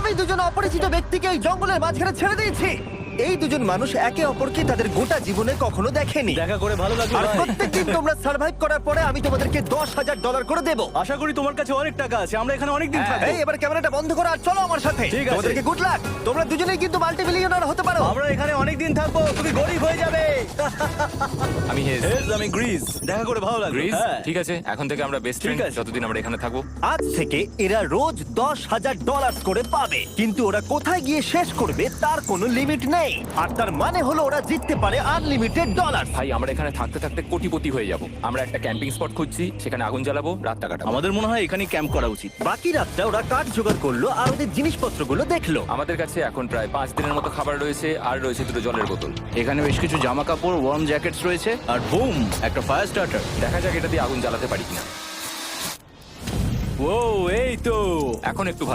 আমি দুজন অপরিচিত ব্যক্তিকে এই জঙ্গলের মাঝখানে ছেড়ে দিয়েছি। এই দুজন মানুষ একে অপরকে তাদের গোটা জীবনে কখনো দেখেনি। দেখা করে ভালো লাগলো আর ভাই। প্রত্যেকদিন তোমরা সার্ভাইভ করার পরে আমি তোমাদেরকে $10,000 করে দেবো। আশা করি তোমার কাছে অনেক টাকা আছে, আমরা এখানে অনেক দিন থাকবো। এই এবার ক্যামেরাটা বন্ধ করো আর চলো আমার সাথে। ঠিক আছে। তোমাদেরকে গুড লাক। তোমরা দুজনেই কিন্তু মাল্টিমিলিয়নার হতে পারো। আমরা এখানে অনেক দিন থাকবো, তুমি গরিব হয়ে যাবে। আমি হেজ। আমি গ্রিস। দেখা করে ভালো লাগলো। গ্রিস, হ্যাঁ। ঠিক আছে, এখন থেকে আমরা বেস্ট ঠিক ফ্রেন্ড আছে। যতদিন আমরা এখানে থাকবো। আজ থেকে এরা রোজ $10,000 করে পাবে, কিন্তু ওরা কোথায় গিয়ে শেষ করবে তার কোনো লিমিট নেই। আর তার মানে হলো ওরা জিততে পারে আনলিমিটেড ডলার। ভাই, আমরা এখানে থাকতে থাকতে কোটিপতি হয়ে যাব। আমরা একটা ক্যাম্পিং স্পট খুঁজছি, সেখানে আগুন জ্বালাবো, রাতটা কাটাবো। আমাদের মনে হয় এখানে ক্যাম্প করা উচিত। বাকি রাতটা ওরা কাঠ জোগাড় করলো আর ওদের জিনিসপত্রগুলো দেখলো। আমাদের কাছে এখন প্রায় 5 দিনের মতো খাবার রয়েছে, আর রয়েছে 2 জলের বোতল। এখানে বেশ কিছু জামা কাপড়, ওয়ার্ম জ্যাকেটস রয়েছে, আর বুম, একটা ফায়ার স্টার্টার। দেখা যাক এটা দিয়ে আগুন জ্বালাতে পারি কিনা। ও, এই তো। এখন একটু ভালো